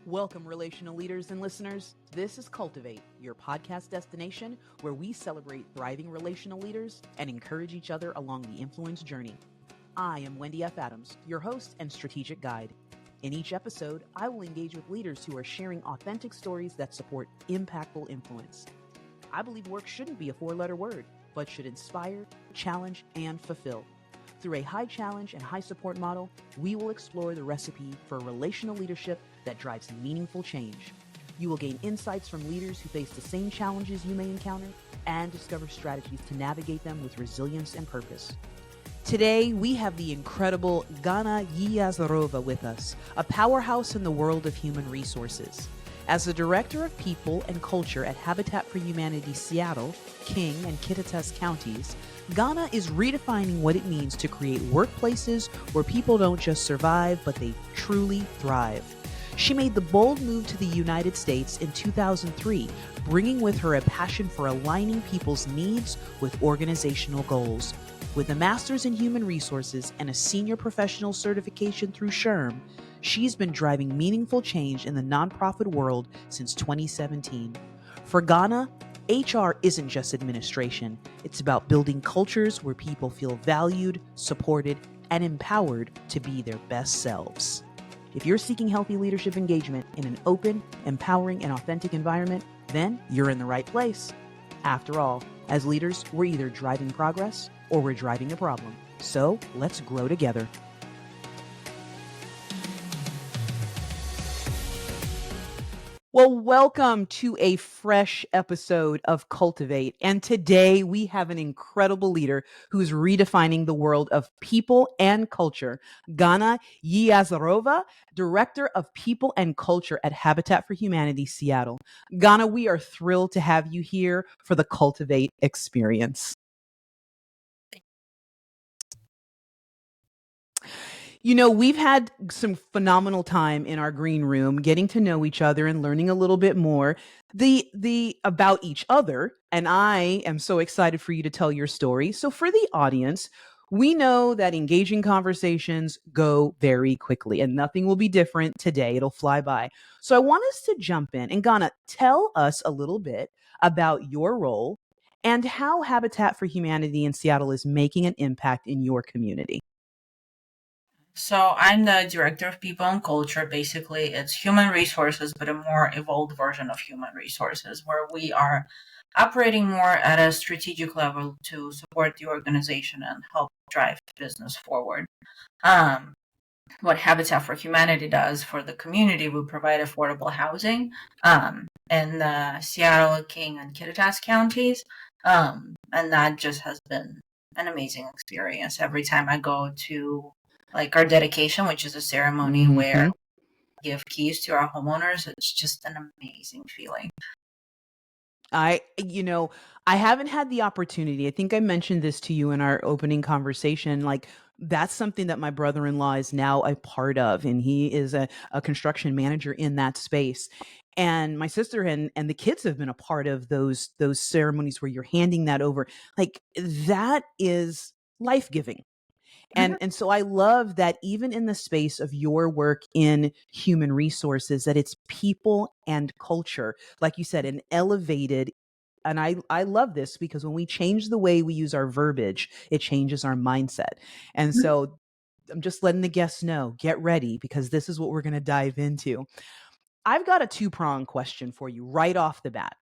Welcome, relational leaders and listeners. This is Cultivate, your podcast destination where we celebrate thriving relational leaders and encourage each other along the influence journey. I am Wendy F. Adams, your host and strategic guide. In each episode, I will engage with leaders who are sharing authentic stories that support impactful influence. I believe work shouldn't be a four-letter word, but should inspire, challenge, and fulfill. Through a high challenge and high support model, we will explore the recipe for relational leadership that drives meaningful change. You will gain insights from leaders who face the same challenges you may encounter and discover strategies to navigate them with resilience and purpose. Today, we have the incredible Ganna Yegiazarova with us, a powerhouse in the world of human resources. As the Director of People and Culture at Habitat for Humanity Seattle, King, and Kittitas counties, Ganna is redefining what it means to create workplaces where people don't just survive, but they truly thrive. She made the bold move to the United States in 2003, bringing with her a passion for aligning people's needs with organizational goals. With a master's in human resources and a senior professional certification through SHRM, she's been driving meaningful change in the nonprofit world since 2017. For Ganna, HR isn't just administration. It's about building cultures where people feel valued, supported, and empowered to be their best selves. If you're seeking healthy leadership engagement in an open, empowering, and authentic environment, then you're in the right place. After all, as leaders, we're either driving progress or we're driving a problem. So let's grow together. Well, welcome to a fresh episode of Cultivate. And today we have an incredible leader who's redefining the world of people and culture. Ganna Yegiazarova, Director of People and Culture at Habitat for Humanity Seattle. Ganna, we are thrilled to have you here for the Cultivate experience. You know, we've had some phenomenal time in our green room getting to know each other and learning a little bit more about each other. And I am so excited for you to tell your story. So for the audience, we know that engaging conversations go very quickly and nothing will be different today. It'll fly by. So I want us to jump in and Ganna, tell us a little bit about your role and how Habitat for Humanity in Seattle is making an impact in your community. So I'm the Director of People and Culture. Basically, it's human resources, but a more evolved version of human resources, where we are operating more at a strategic level to support the organization and help drive business forward. What Habitat for Humanity does for the community, we provide affordable housing in the Seattle, King, and Kittitas counties. And that just has been an amazing experience. Every time I go to our dedication, which is a ceremony where we give keys to our homeowners, it's just an amazing feeling. I haven't had the opportunity. I think I mentioned this to you in our opening conversation. That's something that my brother-in-law is now a part of, and he is a construction manager in that space. And my sister and the kids have been a part of those ceremonies where you're handing that over. That is life-giving. And so I love that even in the space of your work in human resources, that it's people and culture, like you said, an elevated. And I love this because when we change the way we use our verbiage, it changes our mindset. And so I'm just letting the guests know, get ready, because this is what we're going to dive into. I've got a two-pronged question for you right off the bat.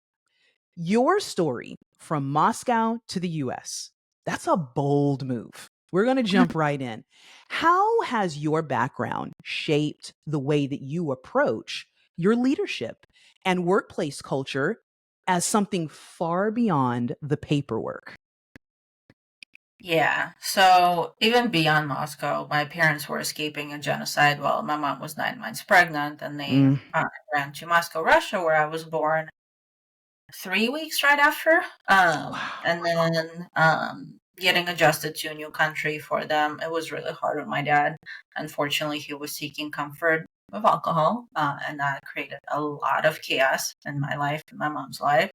Your story from Moscow to the US, that's a bold move. We're going to jump right in. How has your background shaped the way that you approach your leadership and workplace culture as something far beyond the paperwork? Yeah, so even beyond Moscow, my parents were escaping a genocide while my mom was 9 months pregnant, and they ran to Moscow, Russia, where I was born 3 weeks right after. And then getting adjusted to a new country for them, it was really hard on my dad. Unfortunately, he was seeking comfort with alcohol, and that created a lot of chaos in my life, in my mom's life.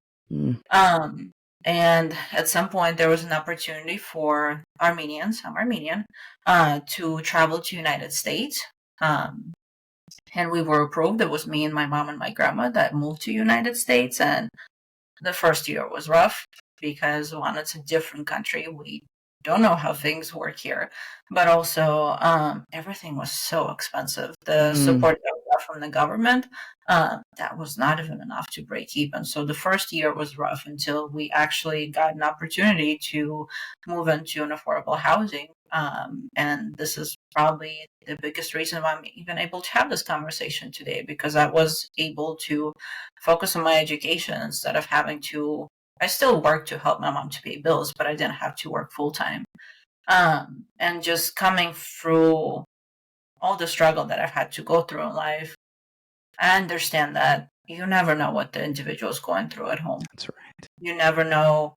And at some point, there was an opportunity for Armenians, I'm Armenian, to travel to United States. and we were approved. It was me and my mom and my grandma that moved to United States, and the first year was rough because one, it's a different country. We don't know how things work here, but also everything was so expensive. The support that we got from the government, that was not even enough to break even. So the first year was rough until we actually got an opportunity to move into an affordable housing. And this is probably the biggest reason why I'm even able to have this conversation today, because I was able to focus on my education instead of having to. I still work to help my mom to pay bills, but I didn't have to work full time. And just coming through all the struggle that I've had to go through in life, I understand that you never know what the individual is going through at home. That's right. You never know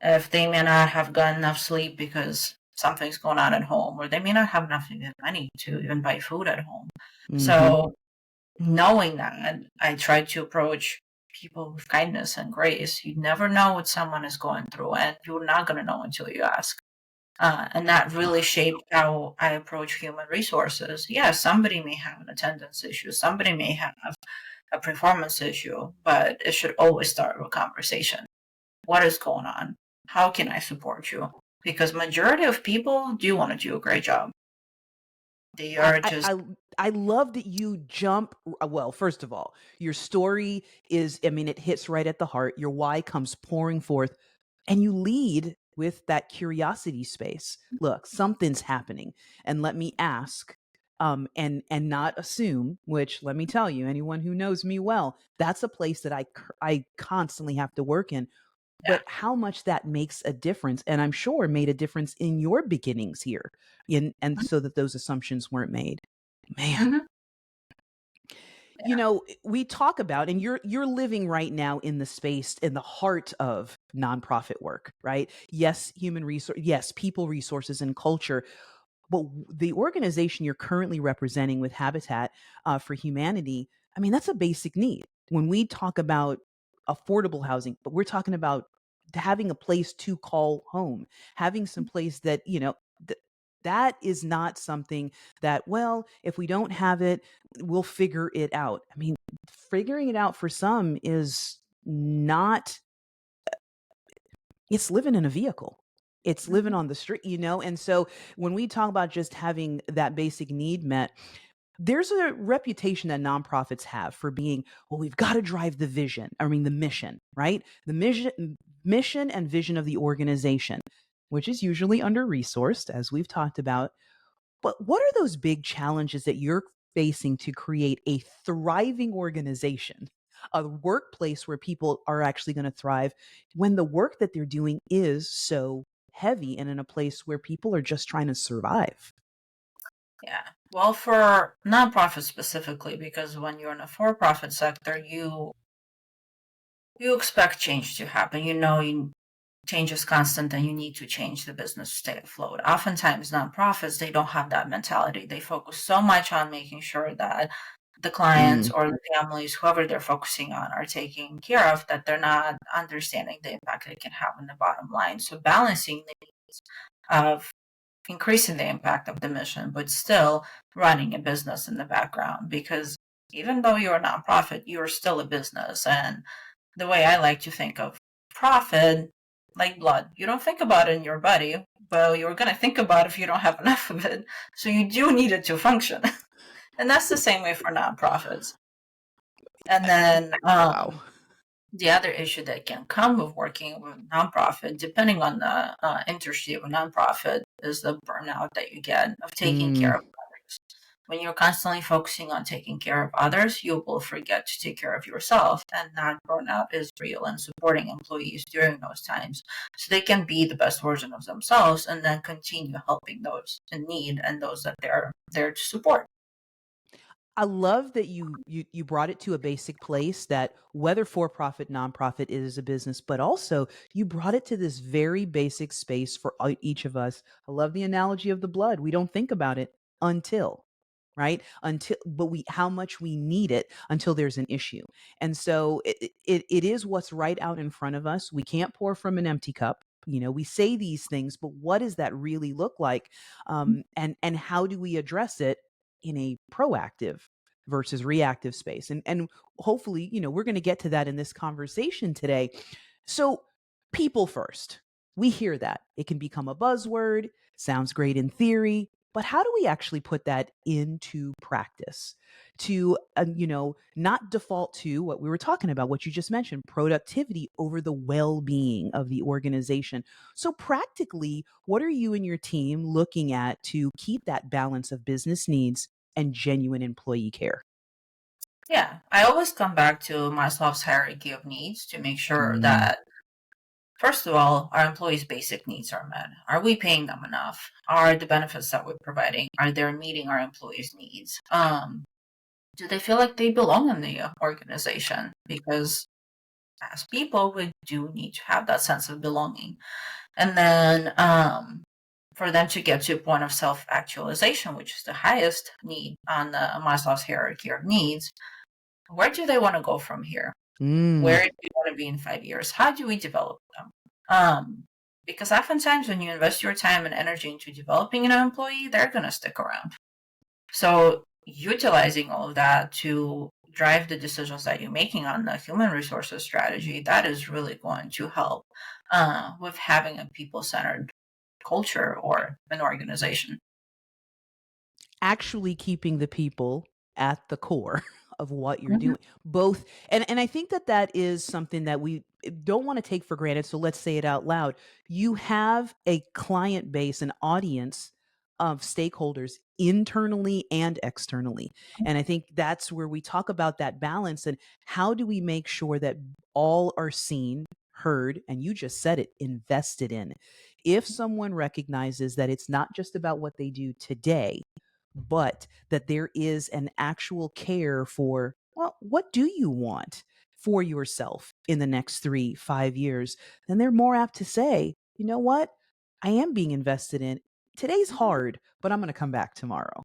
if they may not have gotten enough sleep because something's going on at home, or they may not have enough money to even buy food at home. So knowing that, I try to approach people with kindness and grace. You never know what someone is going through, and you're not going to know until you ask. And that really shaped how I approach human resources. Yeah, somebody may have an attendance issue, somebody may have a performance issue, but it should always start with a conversation. What is going on? How can I support you? Because majority of people do want to do a great job. They are just I love that you jump. Well, first of all, your story is, I mean, it hits right at the heart. Your why comes pouring forth, and you lead with that curiosity space. Look, something's happening, and let me ask, and not assume. Which, let me tell you, anyone who knows me well, that's a place that I constantly have to work in. yeah. But how much that makes a difference, and I'm sure made a difference in your beginnings here, and so that those assumptions weren't made. Man, Mhm. you Yeah. know, we talk about, and you're living right now in the space, in the heart of nonprofit work, right? Yes, human resource, yes, people resources and culture. But the organization you're currently representing with Habitat for Humanity, I mean, that's a basic need. When we talk about affordable housing, but we're talking about having a place to call home, having some place that, that is not something that, well, if we don't have it, we'll figure it out. I mean, figuring it out for some is not, it's living in a vehicle. It's living Mhm. on the street, And so when we talk about just having that basic need met, there's a reputation that nonprofits have for being, well, we've got to drive the vision. I mean, the mission, right? The mission and vision of the organization, which is usually under resourced, as we've talked about. But what are those big challenges that you're facing to create a thriving organization, a workplace where people are actually going to thrive when the work that they're doing is so heavy and in a place where people are just trying to survive? Yeah. Well, for nonprofits specifically, because when you're in a for-profit sector, you expect change to happen. Change is constant, and you need to change the business to stay afloat. Oftentimes, nonprofits, they don't have that mentality. They focus so much on making sure that the clients Mm. or the families, whoever they're focusing on, are taken care of, that they're not understanding the impact it can have on the bottom line. So balancing the needs of increasing the impact of the mission, but still running a business in the background. Because even though you're a nonprofit, you're still a business. And the way I like to think of profit, like blood, you don't think about it in your body, but you're going to think about it if you don't have enough of it. So you do need it to function. And that's the same way for nonprofits. And then Wow. the other issue that can come with working with a nonprofit, depending on the industry of a nonprofit, is the burnout that you get of taking care Mm. of others. When you're constantly focusing on taking care of others, you will forget to take care of yourself. And that burnout is real, and supporting employees during those times so they can be the best version of themselves and then continue helping those in need and those that they're there to support. I love that you brought it to a basic place, that whether for profit, nonprofit, it is a business, but also you brought it to this very basic space for each of us. I love the analogy of the blood. We don't think about it until, right? Until, but we, how much we need it until there's an issue. And so it is what's right out in front of us. We can't pour from an empty cup. We say these things, but what does that really look like? And how do we address it in a proactive versus reactive space. And hopefully, we're going to get to that in this conversation today. So, people first. We hear that. It can become a buzzword, sounds great in theory, but how do we actually put that into practice to, not default to what we were talking about, what you just mentioned, productivity over the well being of the organization? So, practically, what are you and your team looking at to keep that balance of business needs and genuine employee care? Yeah, I always come back to Maslow's hierarchy of needs to make sure Mm, that, first of all, our employees' basic needs are met. Are we paying them enough? Are the benefits that we're providing, are they meeting our employees' needs? Do they feel like they belong in the organization? Because as people, we do need to have that sense of belonging. And then for them to get to a point of self-actualization, which is the highest need on the Maslow's hierarchy of needs, where do they want to go from here? mm. Where do you want to be in 5 years? How do we develop them? Um, because oftentimes when you invest your time and energy into developing an employee, they're going to stick around. So utilizing all of that to drive the decisions that you're making on the human resources strategy, that is really going to help with having a people-centered culture or an organization. Actually keeping the people at the core of what you're Mhm. doing. Both, and I think that that is something that we don't want to take for granted, so let's say it out loud. You have a client base, an audience of stakeholders internally and externally. And I think that's where we talk about that balance and how do we make sure that all are seen, heard, and you just said it, invested in. If someone recognizes that it's not just about what they do today, but that there is an actual care for, well, what do you want for yourself in the next 3 5 years, then they're more apt to say, you know what, I am being invested in. Today's hard, but I'm going to come back tomorrow.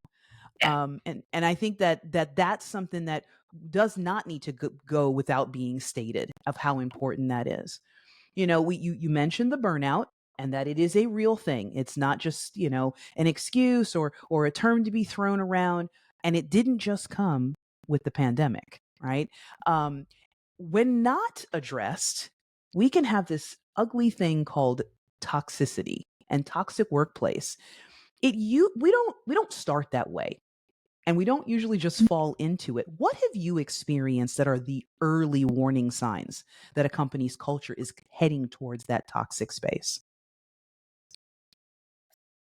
Yeah. And I think that's something that does not need to go without being stated of how important that is. You mentioned the burnout and that it is a real thing. It's not just, an excuse or a term to be thrown around. And it didn't just come with the pandemic, right? Um, when not addressed, we can have this ugly thing called toxicity and toxic workplace. We don't start that way, and we don't usually just fall into it. What have you experienced that are the early warning signs that a company's culture is heading towards that toxic space?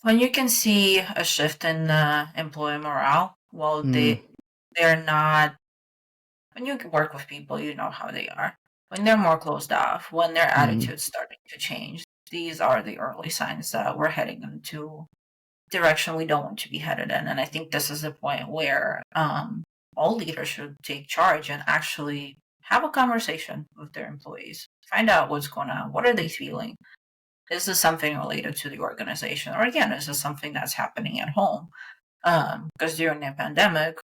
When you can see a shift in employee morale, well, Mm, they're not. When you work with people, you know how they are. When they're more closed off, when their mm, attitude's starting to change, these are the early signs that we're heading into direction we don't want to be headed in. And I think this is the point where all leaders should take charge and actually have a conversation with their employees, find out what's going on, what are they feeling. Is this something related to the organization, or again, is this something that's happening at home? Because during the pandemic,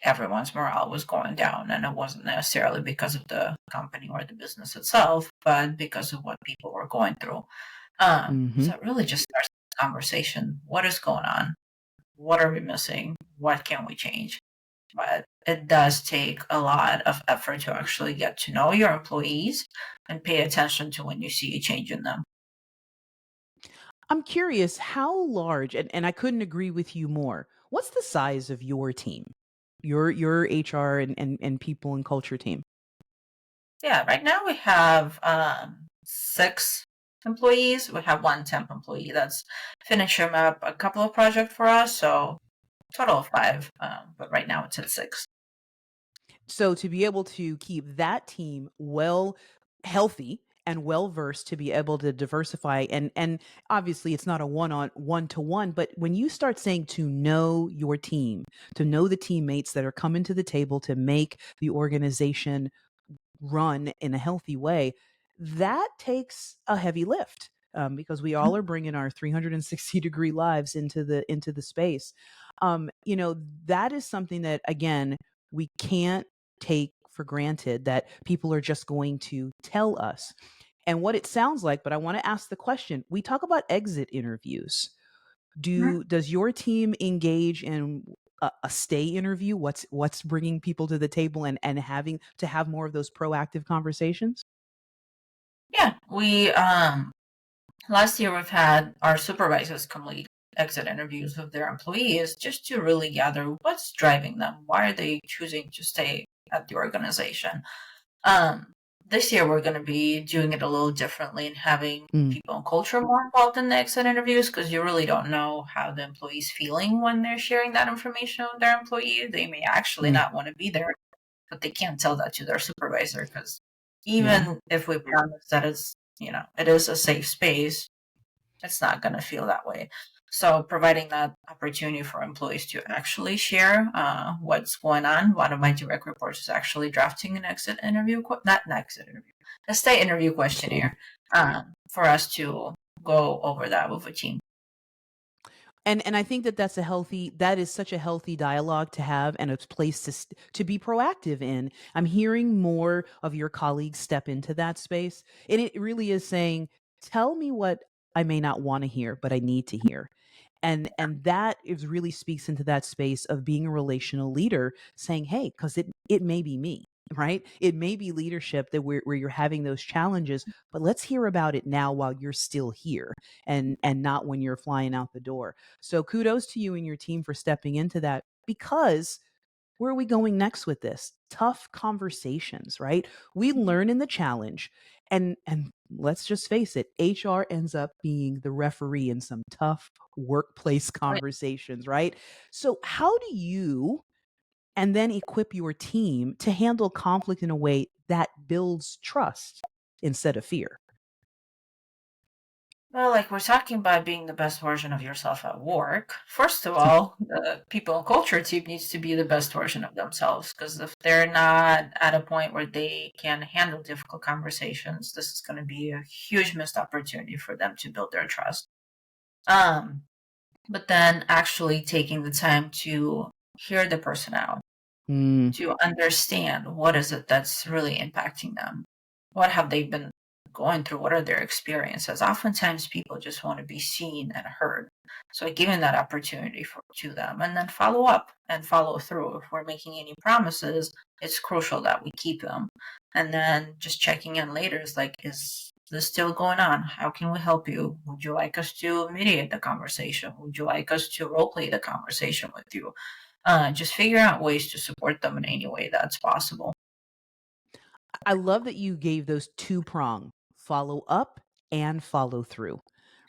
everyone's morale was going down, and it wasn't necessarily because of the company or the business itself, but because of what people were going through. hmm So it really just starts the conversation. What is going on? What are we missing? What can we change? But it does take a lot of effort to actually get to know your employees and pay attention to when you see a change in them. I'm curious how large, and I couldn't agree with you more. What's the size of your team, your HR and people and culture team? Yeah, right now we have 6 employees. We have one temp employee that's finishing up a couple of projects for us, so total of 5. But right now it's at 6. So to be able to keep that team well healthy and well versed to be able to diversify, and obviously it's not a one to one, but when you start saying to know your team, to know the teammates that are coming to the table to make the organization run in a healthy way, that takes a heavy lift, because we all are bringing our 360-degree lives into the space. That is something that, again, we can't take for granted that people are just going to tell us. And what it sounds like, but I want to ask the question. We talk about exit interviews. Does your team engage in a stay interview? What's bringing people to the table and having to have more of those proactive conversations? Yeah, we last year we've had our supervisors complete exit interviews with their employees just to really gather what's driving them. Why are they choosing to stay at the organization? Um, this year we're going to be doing it a little differently and having Mm, people and culture more involved in the exit interviews because you really don't know how the employee's feeling when they're sharing that information with their employee. They may actually mm, not want to be there, but they can't tell that to their supervisor because yeah. even if we promise that it is a safe space, it's not going to feel that way. So providing that opportunity for employees to actually share what's going on. One of my direct reports is actually drafting an exit interview, not an exit interview, a stay interview questionnaire for us to go over that with a team. And I think that that is such a healthy dialogue to have and a place to be proactive in. I'm hearing more of your colleagues step into that space, and it really is saying, "Tell me what I may not want to hear, but I need to hear." And that is really speaks into that space of being a relational leader, saying, "Hey, because it may be me." Right? It may be leadership that where you're having those challenges, but let's hear about it now while you're still here and not when you're flying out the door. So kudos to you and your team for stepping into that, because where are we going next with this? Tough conversations, right? We learn in the challenge, and let's just face it, HR ends up being the referee in some tough workplace Right. conversations, right? So how do you and then equip your team to handle conflict in a way that builds trust instead of fear? Well, like we're talking about being the best version of yourself at work. First of all, the people and culture team needs to be the best version of themselves because if they're not at a point where they can handle difficult conversations, this is going to be a huge missed opportunity for them to build their trust. Um, but then actually taking the time to hear the person out, Mm, to understand what is it that's really impacting them. What have they been going through? What are their experiences? Oftentimes people just want to be seen and heard. So giving that opportunity to them and then follow up and follow through. If we're making any promises, it's crucial that we keep them. And then just checking in later is like, is this still going on? How can we help you? Would you like us to mediate the conversation? Would you like us to role play the conversation with you? Just figure out ways to support them in any way that's possible. I love that you gave those two prong, follow up and follow through,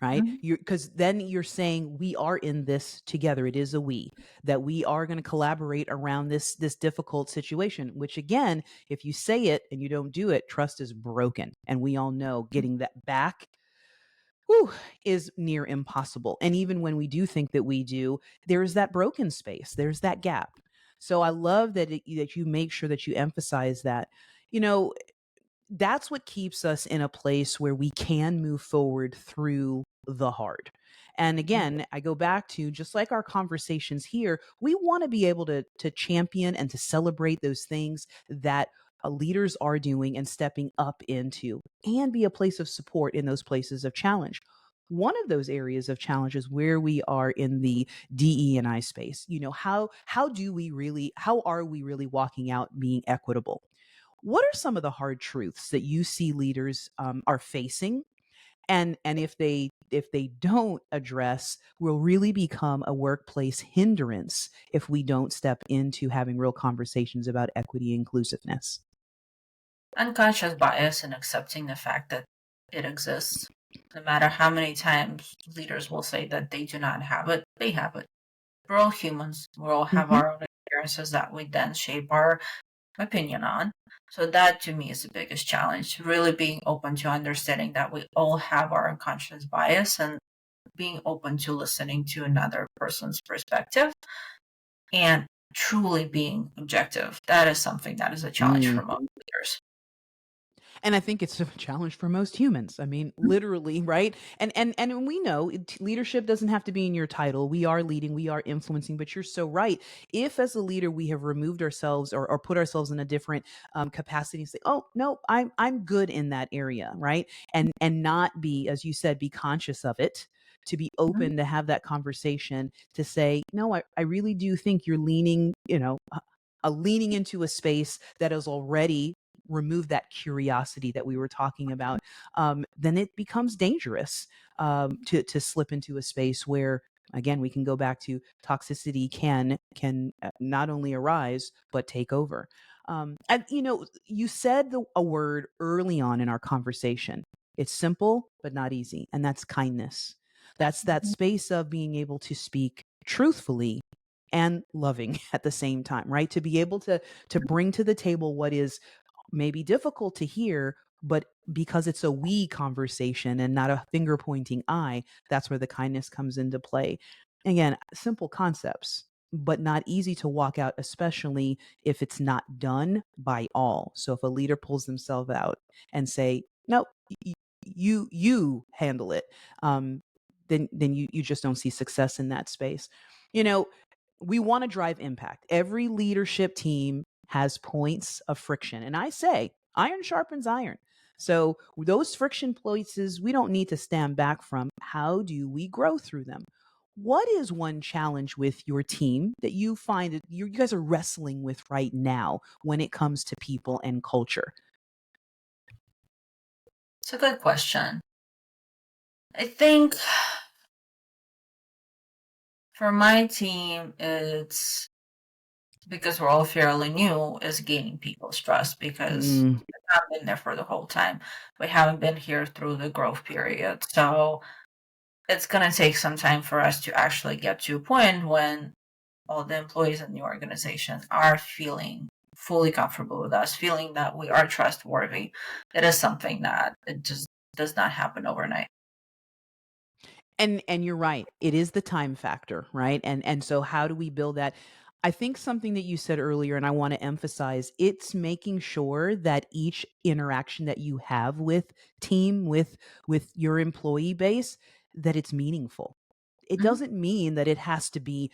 right? Mhm. You Because then you're saying we are in this together. It is a we, that we are going to collaborate around this difficult situation. Which again, if you say it and you don't do it, trust is broken, and we all know getting that back, whew, is near impossible. And even when we do think that we do, there's that broken space. There's that gap. So I love that you make sure that you emphasize that. You know, that's what keeps us in a place where we can move forward through the hard. And again, I go back to just like our conversations here, we want to be able to champion and to celebrate those things that leaders are doing and stepping up into, and be a place of support in those places of challenge. One of those areas of challenge is where we are in the DE and I space. How are we really walking out being equitable? What are some of the hard truths that you see leaders are facing, and if they don't address, will really become a workplace hindrance if we don't step into having real conversations about equity and inclusiveness? Unconscious bias and accepting the fact that it exists. No matter how many times leaders will say that they do not have it, they have it. We're all humans. We all have Hmm. our own experiences that we then shape our opinion on. So that to me is the biggest challenge. Really being open to understanding that we all have our unconscious bias and being open to listening to another person's perspective and truly being objective. That is something that is a challenge for most leaders. And I think it's a challenge for most humans. I mean, literally, right? And we know leadership doesn't have to be in your title. We are leading, we are influencing, but you're so right. If as a leader we have removed ourselves or put ourselves in a different capacity and say, "Oh, no, I'm good in that area," right? And not be, as you said, be conscious of it. to be open to have that conversation, to say, no, I really do think you're leaning, leaning into a space that has already removed that curiosity that we were talking about, then it becomes dangerous, to slip into a space where, again, we can go back to toxicity can not only arise but take over. And you said a word early on in our conversation. It's simple but not easy, and that's kindness. That's that space of being able to speak truthfully and loving at the same time, right? To be able to bring to the table what is maybe difficult to hear, but because it's a we conversation and not a finger pointing I, that's where the kindness comes into play. Again, simple concepts, but not easy to walk out, especially if it's not done by all. So if a leader pulls themselves out and say, "No, you handle it," then you just don't see success in that space. You know, we want to drive impact. Every leadership team has points of friction. And I say, iron sharpens iron. So those friction places, we don't need to stand back from. How do we grow through them? What is one challenge with your team that you find that you guys are wrestling with right now when it comes to people and culture? It's a good question. I think for my team, it's because we're all fairly new, is gaining people's trust because we haven't been there for the whole time. We haven't been here through the growth period. So it's going to take some time for us to actually get to a point when all the employees in the organization are feeling fully comfortable with us, feeling that we are trustworthy. It is something that it just does not happen overnight. And you're right. It is the time factor, right? And so how do we build that? I think something that you said earlier, and I want to emphasize, it's making sure that each interaction that you have with team, with your employee base, that it's meaningful. It Mhm. doesn't mean that it has to be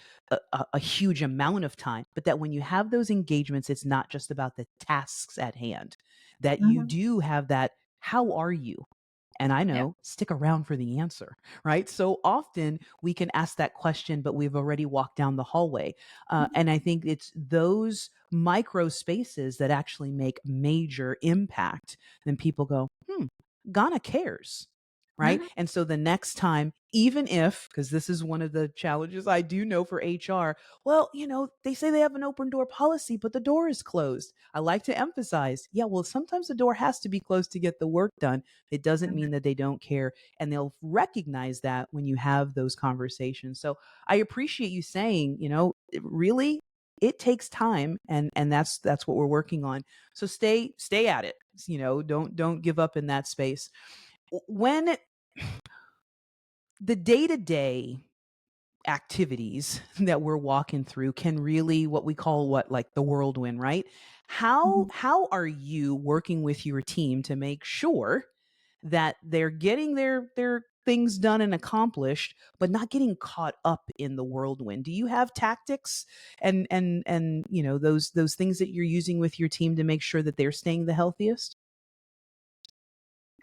a huge amount of time, but that when you have those engagements, it's not just about the tasks at hand, that you Mhm. do have that, how are you? And I Yeah. know, stick around for the answer, right? So often we can ask that question, but we've already walked down the hallway. Mhm. And I think it's those micro spaces that actually make major impact. Then people go, Ghana cares, right? Mhm. And so the next time, even if, because this is one of the challenges I do know for HR, well, they say they have an open door policy, but the door is closed. I like to emphasize, yeah, well, sometimes the door has to be closed to get the work done. It doesn't Mhm. mean that they don't care. And they'll recognize that when you have those conversations. So I appreciate you saying, really, it takes time, and that's what we're working on. So stay at it. Don't give up in that space. When the day-to-day activities that we're walking through can really, what we call, like the whirlwind, right? how Mhm. how are you working with your team to make sure that they're getting their things done and accomplished, but not getting caught up in the whirlwind? Do you have tactics and those things that you're using with your team to make sure that they're staying the healthiest?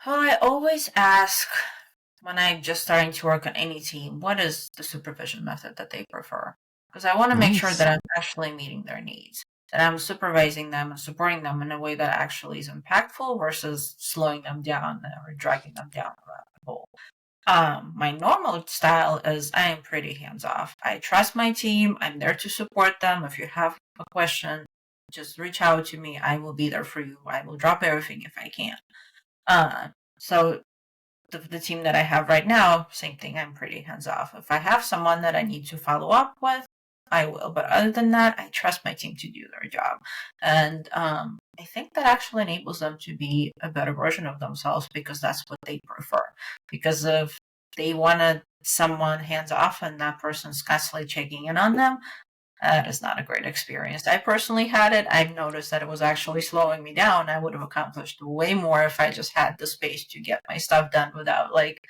Well, I always ask when I'm just starting to work on any team, what is the supervision method that they prefer? Because I want to make sure Nice. that I'm actually meeting their needs, that I'm supervising them and supporting them in a way that actually is impactful versus slowing them down or dragging them down a rabbit hole. My normal style is I am pretty hands off. I trust my team. I'm there to support them. If you have a question, just reach out to me. I will be there for you. I will drop everything if I can. Uh, so the team that I have right now, same thing. I'm pretty hands off. If I have someone that I need to follow up with, I will. But other than that, I trust my team to do their job, and I think that actually enables them to be a better version of themselves because that's what they prefer. Because if they wanted someone hands off and that person's constantly checking in on them, that is not a great experience. I personally had it. I've noticed that it was actually slowing me down. I would have accomplished way more if I just had the space to get my stuff done without like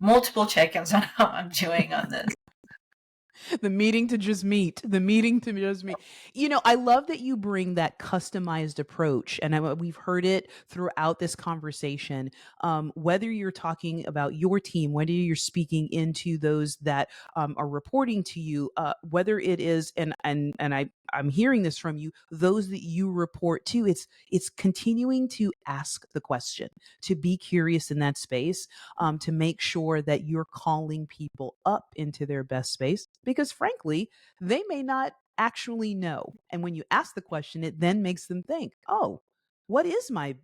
multiple check-ins on how I'm doing on this. The meeting to just meet, the meeting to just meet. I love that you bring that customized approach, and we've heard it throughout this conversation. Whether you're talking about your team, whether you're speaking into those that are reporting to you, whether it is, I'm hearing this from you, those that you report to, it's continuing to ask the question, to be curious in that space, to make sure that you're calling people up into their best space, because frankly, they may not actually know. And when you ask the question, it then makes them think, oh, what is my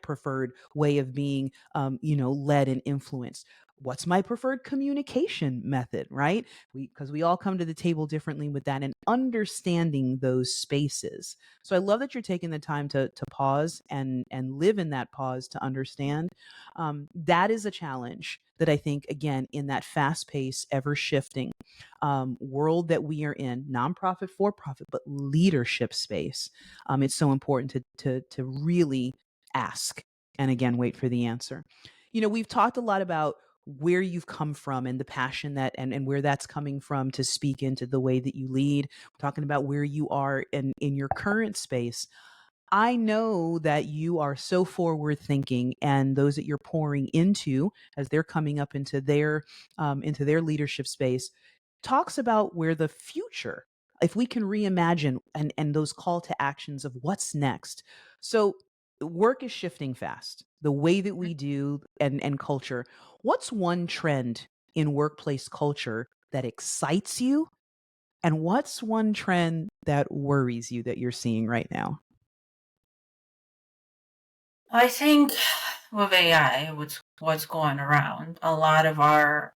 preferred way of being led and influenced? What's my preferred communication method, right? Because we all come to the table differently with that, and understanding those spaces. So I love that you're taking the time to pause and live in that pause to understand. That is a challenge that I think, again, in that fast paced, ever shifting world that we are in, nonprofit, for profit, but leadership space, it's so important to really ask, and again, wait for the answer. We've talked a lot about where you've come from and the passion that and where that's coming from to speak into the way that you lead. We're talking about where you are in your current space. I know that you are so forward thinking, and those that you're pouring into as they're coming up into their leadership space, talks about where the future, if we can reimagine, and those call to actions of what's next. So work is shifting fast. The way that we do, and culture. What's one trend in workplace culture that excites you, and what's one trend that worries you that you're seeing right now? I think with AI, what's going around, a lot of our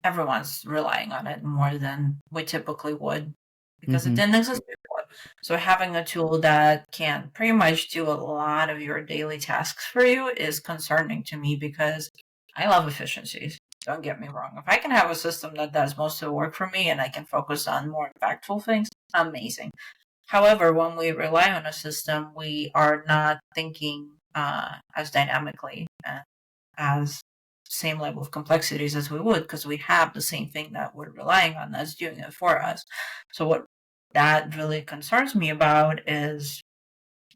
everyone's relying on it more than we typically would because it Mm-hmm. didn't exist before. So having a tool that can pretty much do a lot of your daily tasks for you is concerning to me because I love efficiencies. Don't get me wrong. If I can have a system that does most of the work for me and I can focus on more impactful things, amazing. However, when we rely on a system, we are not thinking as dynamically and as same level of complexities as we would because we have the same thing that we're relying on that's doing it for us. So what that really concerns me about is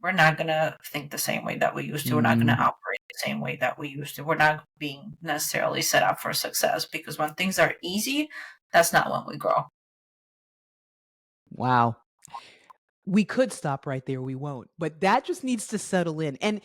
we're not going to think the same way that we used to. We're not going to Mm, operate the same way that we used to. We're not being necessarily set up for success because when things are easy, that's not when we grow. wow. We could stop right there. We won't. But that just needs to settle in. And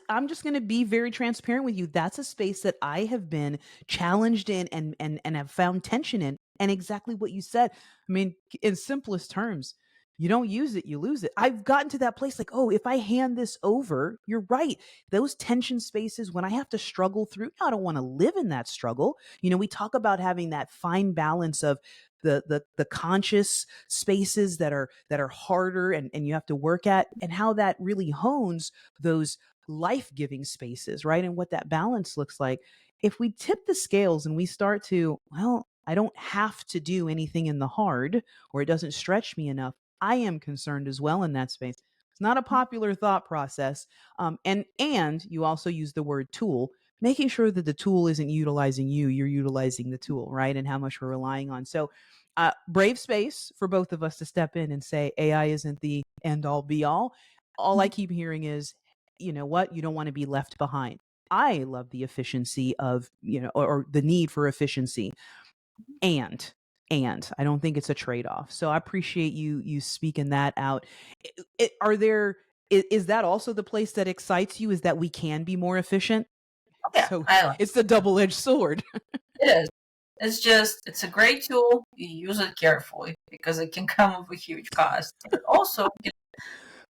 I'm just going to be very transparent with you. That's a space that I have been challenged in, and have found tension in. And exactly what you said. I mean, in simplest terms, you don't use it, you lose it. I've gotten to that place like, oh, if I hand this over, you're right. Those tension spaces, when I have to struggle through, I don't want to live in that struggle. We talk about having that fine balance of the conscious spaces that are harder, and you have to work at, and how that really hones those life-giving spaces, right? And what that balance looks like. If we tip the scales and we start to, well, I don't have to do anything in the hard, or it doesn't stretch me enough, I am concerned as well in that space. It's not a popular thought process. And you also use the word tool, making sure that the tool isn't utilizing you, you're utilizing the tool, right? And how much we're relying on. So brave space for both of us to step in and say AI isn't the end all be all. All I keep hearing is, you know what, you don't want to be left behind. I love the efficiency of, or the need for efficiency, and I don't think it's a trade-off. So I appreciate you speaking that out. Are there is that also the place that excites you, is that we can be more efficient? Yeah, So I like it's the double-edged sword. it. It is. It's a great tool. You use it carefully because it can come with a huge cost, but it also can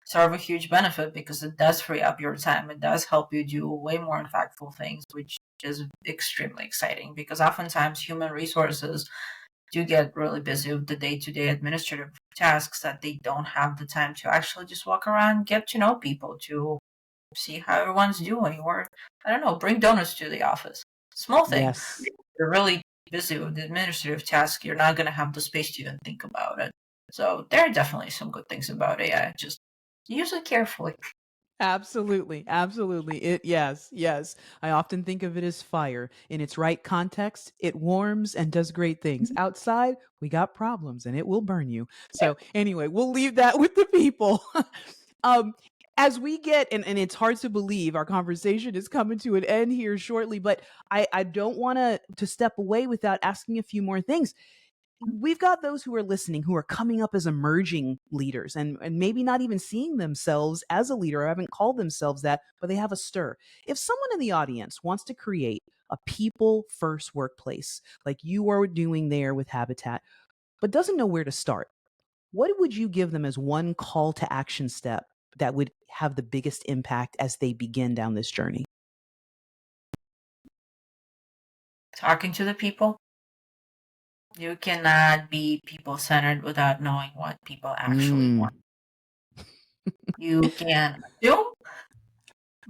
serve a huge benefit because it does free up your time. It does help you do way more impactful things, which is extremely exciting because oftentimes human resources do get really busy with the day-to-day administrative tasks that they don't have the time to actually just walk around, get to know people, to see how everyone's doing, or I don't know, bring donuts to the office. Small thing. Yes. You're really busy with the administrative task, you're not going to have the space to even think about it. So there are definitely some good things about AI. Just use it carefully. Absolutely, absolutely. Yes, yes. I often think of it as fire. In its right context, it warms and does great things. Outside, we got problems and it will burn you. So, anyway, we'll leave that with the people. um as we get and it's hard to believe our conversation is coming to an end here shortly, but I don't want to step away without asking a few more things. We've got those who are listening who are coming up as emerging leaders and maybe not even seeing themselves as a leader or haven't called themselves that, but they have a stir. If someone in the audience wants to create a people first workplace like you are doing there with Habitat, but doesn't know where to start, what would you give them as one call to action step that would have the biggest impact as they begin down this journey? Talking to the people. You cannot be people centered without knowing what people actually want. You can assume,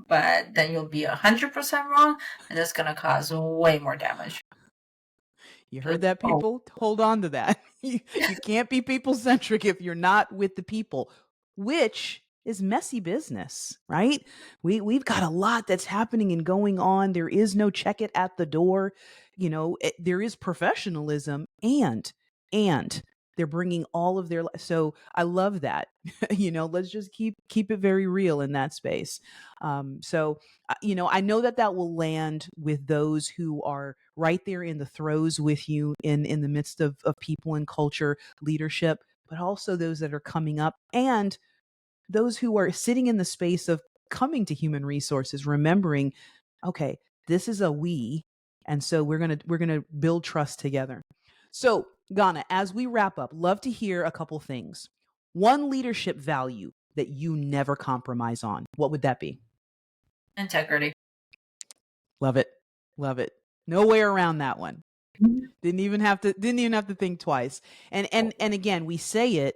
but then you'll be 100% wrong, and it's going to cause way more damage. You heard that, people? Hold on to that. You can't be people centric if you're not with the people, which is messy business, right? We've got a lot that's happening and going on. There is no check it at the door. There is professionalism and they're bringing all of their so I love that. Let's just keep it very real in that space. I know that will land with those who are right there in the throes with you in the midst of people and culture leadership, but also those that are coming up and those who are sitting in the space of coming to human resources, remembering, okay, this is a we, and so we're gonna build trust together. So, Ganna, as we wrap up, love to hear a couple things. One leadership value that you never compromise on. What would that be? Integrity. Love it. Love it. No way around that one. Didn't even have to think twice. And again, we say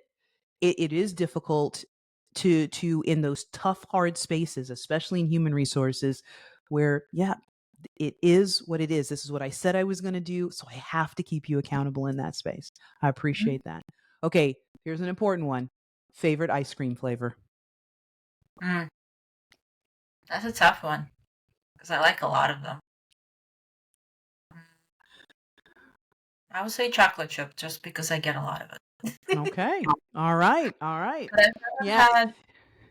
it is difficult to in those tough hard spaces, especially in human resources where it is what it is. This is what I said I was going to do, so I have to keep you accountable in that space. I appreciate that. Okay, here's an important one. Favorite ice cream flavor? That's a tough one because I like a lot of them. I would say chocolate chip just because I get a lot of it. Okay. All right. All right. But I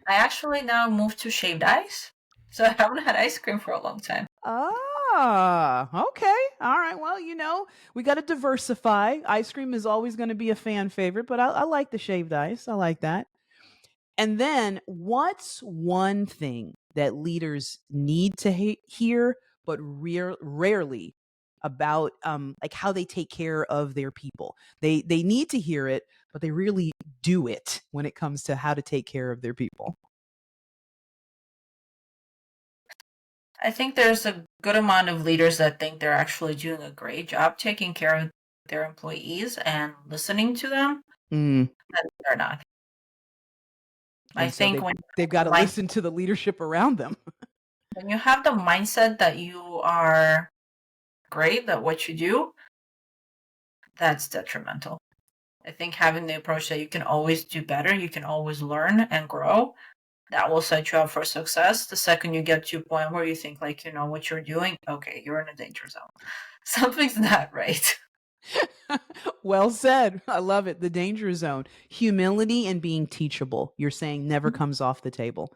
actually now moved to shaved ice, so I haven't had ice cream for a long time. Okay. All right. Well, we got to diversify. Ice cream is always going to be a fan favorite, but I like the shaved ice. I like that. And then, what's one thing that leaders need to hear, but rarely about, like how they take care of their people? They need to hear it, but they really do it when it comes to how to take care of their people. I think there's a good amount of leaders that think they're actually doing a great job taking care of their employees and listening to them, and they're not. And I so think they've got to listen to the leadership around them. when you have the mindset that you are great at what you do, that's detrimental. I think having the approach that you can always do better, you can always learn and grow, that will set you up for success. The second you get to a point where you think like you know what you're doing, okay, you're in a danger zone. Something's not right. Well said. I love it. The danger zone. Humility and being teachable. You're saying never comes off the table.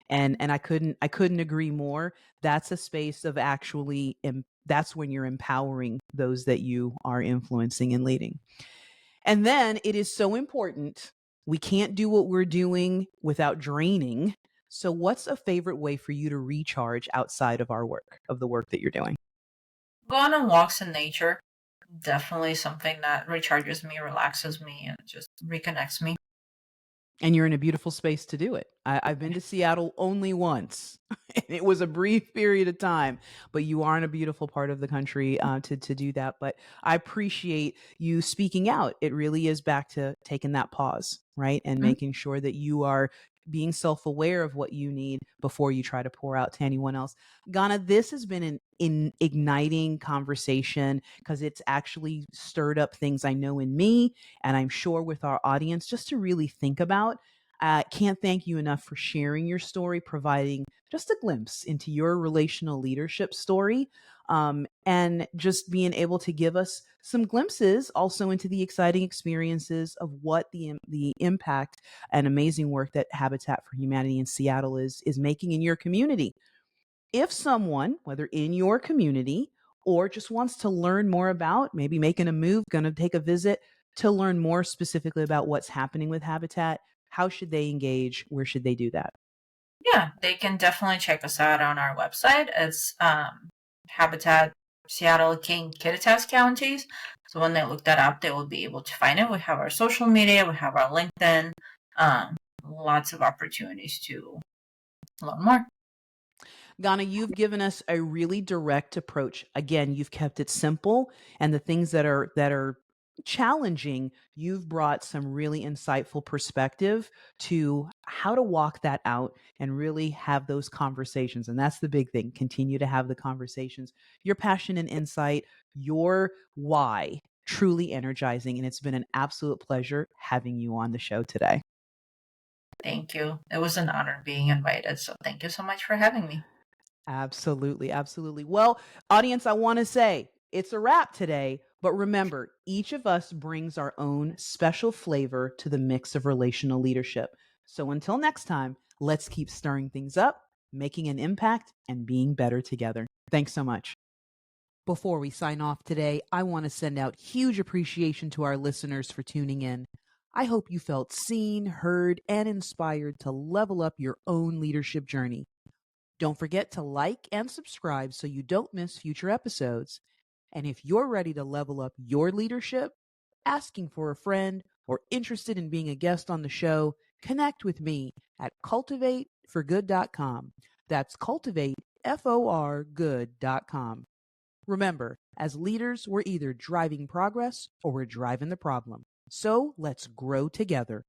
And I couldn't agree more. That's a space of actually that's when you're empowering those that you are influencing and leading. And then it is so important. We can't do what we're doing without draining. So what's a favorite way for you to recharge outside of the work that you're doing? Going on walks in nature, definitely something that recharges me, relaxes me, and just reconnects me. And you're in a beautiful space to do it. I've been to Seattle only once, and it was a brief period of time. But you are in a beautiful part of the country to do that. But I appreciate you speaking out. It really is back to taking that pause, right, and making sure that you are being self-aware of what you need before you try to pour out to anyone else. Ganna, this has been an igniting conversation because it's actually stirred up things I know in me, and I'm sure with our audience, just to really think about Can't thank you enough for sharing your story, providing just a glimpse into your relational leadership story, and just being able to give us some glimpses also into the exciting experiences of what the impact and amazing work that Habitat for Humanity in Seattle is making in your community. If someone, whether in your community or just wants to learn more about, maybe making a move, going to take a visit to learn more specifically about what's happening with Habitat, how should they engage? Where should they do that? Yeah, they can definitely check us out on our website. It's Habitat Seattle King Kittitas counties. So when they look that up, they will be able to find it. We have our social media, we have our LinkedIn, lots of opportunities to learn more. Ganna, you've given us a really direct approach. Again, you've kept it simple, and the things that are challenging, you've brought some really insightful perspective to how to walk that out and really have those conversations. And that's the big thing. Continue to have the conversations. Your passion and insight, your why, truly energizing. And it's been an absolute pleasure having you on the show today. Thank you. It was an honor being invited. So thank you so much for having me. Absolutely. Absolutely. Well, audience, I want to say it's a wrap today, but remember, each of us brings our own special flavor to the mix of relational leadership. So until next time, let's keep stirring things up, making an impact, and being better together. Thanks so much. Before we sign off today, I want to send out huge appreciation to our listeners for tuning in. I hope you felt seen, heard, and inspired to level up your own leadership journey. Don't forget to like and subscribe so you don't miss future episodes. And if you're ready to level up your leadership, asking for a friend, or interested in being a guest on the show, connect with me at cultivateforgood.com. That's cultivateforgood.com. Remember, as leaders, we're either driving progress or we're driving the problem. So let's grow together.